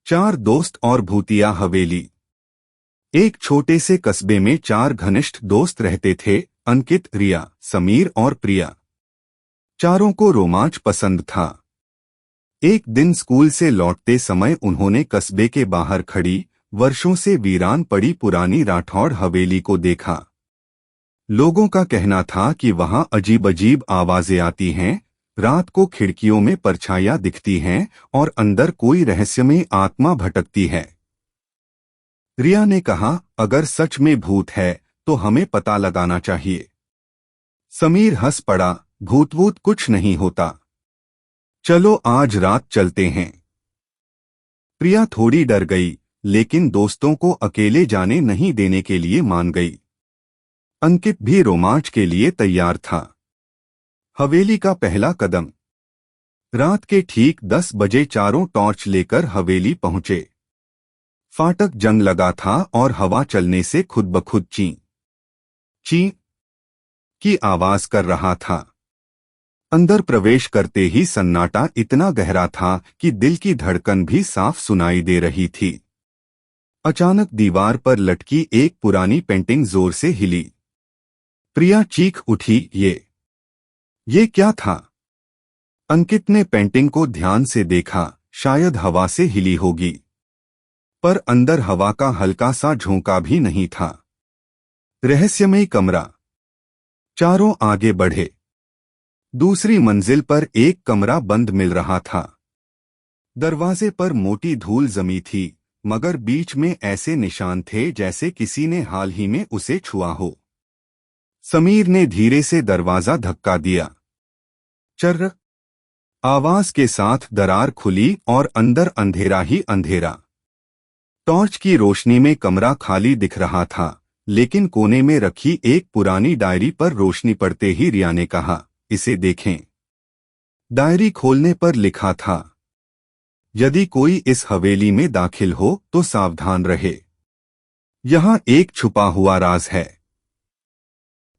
चार दोस्त और भूतिया हवेली। एक छोटे से कस्बे में चार घनिष्ठ दोस्त रहते थे, अंकित, रिया, समीर और प्रिया। चारों को रोमांच पसंद था। एक दिन स्कूल से लौटते समय उन्होंने कस्बे के बाहर खड़ी, वर्षों से वीरान पड़ी पुरानी राठौड़ हवेली को देखा। लोगों का कहना था कि वहां अजीब अजीब आवाजें आती हैं, रात को खिड़कियों में परछाइयां दिखती हैं और अंदर कोई रहस्यमय आत्मा भटकती है। रिया ने कहा, अगर सच में भूत है तो हमें पता लगाना चाहिए। समीर हंस पड़ा, भूत वूत कुछ नहीं होता, चलो आज रात चलते हैं। प्रिया थोड़ी डर गई, लेकिन दोस्तों को अकेले जाने नहीं देने के लिए मान गई। अंकित भी रोमांच के लिए तैयार था। हवेली का पहला कदम। रात के ठीक 10 बजे चारों टॉर्च लेकर हवेली पहुंचे। फाटक जंग लगा था और हवा चलने से खुद ब खुद ची ची की आवाज कर रहा था। अंदर प्रवेश करते ही सन्नाटा इतना गहरा था कि दिल की धड़कन भी साफ सुनाई दे रही थी। अचानक दीवार पर लटकी एक पुरानी पेंटिंग जोर से हिली। प्रिया चीख उठी, ये क्या था? अंकित ने पेंटिंग को ध्यान से देखा, शायद हवा से हिली होगी, पर अंदर हवा का हल्का सा झोंका भी नहीं था। रहस्यमय कमरा। चारों आगे बढ़े। दूसरी मंजिल पर एक कमरा बंद मिल रहा था। दरवाजे पर मोटी धूल जमी थी, मगर बीच में ऐसे निशान थे जैसे किसी ने हाल ही में उसे छुआ हो। समीर ने धीरे से दरवाजा धक्का दिया। चर्र आवाज के साथ दरार खुली और अंदर अंधेरा ही अंधेरा। टॉर्च की रोशनी में कमरा खाली दिख रहा था, लेकिन कोने में रखी एक पुरानी डायरी पर रोशनी पड़ते ही रिया ने कहा, इसे देखें। डायरी खोलने पर लिखा था, यदि कोई इस हवेली में दाखिल हो तो सावधान रहे। यहां एक छुपा हुआ राज है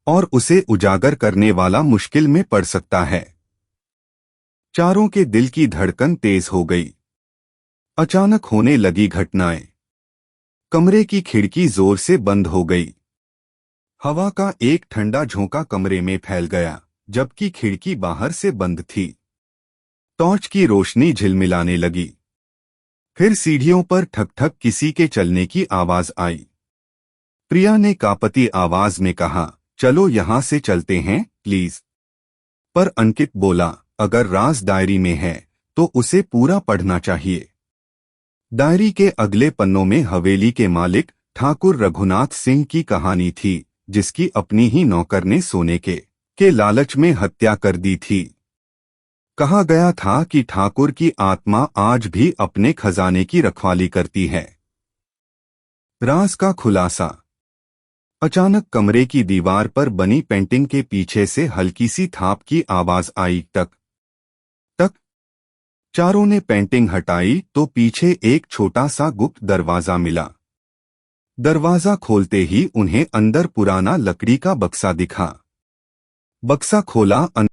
और उसे उजागर करने वाला मुश्किल में पड़ सकता है। चारों के दिल की धड़कन तेज हो गई। अचानक होने लगी घटनाएं। कमरे की खिड़की जोर से बंद हो गई। हवा का एक ठंडा झोंका कमरे में फैल गया, जबकि खिड़की बाहर से बंद थी। टॉर्च की रोशनी झिलमिलाने लगी। फिर सीढ़ियों पर ठक ठक किसी के चलने की आवाज आई। प्रिया ने कांपती आवाज में कहा, चलो यहां से चलते हैं प्लीज। पर अंकित बोला, अगर राज डायरी में है तो उसे पूरा पढ़ना चाहिए। डायरी के अगले पन्नों में हवेली के मालिक ठाकुर रघुनाथ सिंह की कहानी थी, जिसकी अपनी ही नौकर ने सोने के लालच में हत्या कर दी थी। कहा गया था कि ठाकुर की आत्मा आज भी अपने खजाने की रखवाली करती है। राज का खुलासा। अचानक कमरे की दीवार पर बनी पेंटिंग के पीछे से हल्की सी थाप की आवाज आई, टक टक। चारों ने पेंटिंग हटाई तो पीछे एक छोटा सा गुप्त दरवाजा मिला। दरवाजा खोलते ही उन्हें अंदर पुराना लकड़ी का बक्सा दिखा। बक्सा खोला।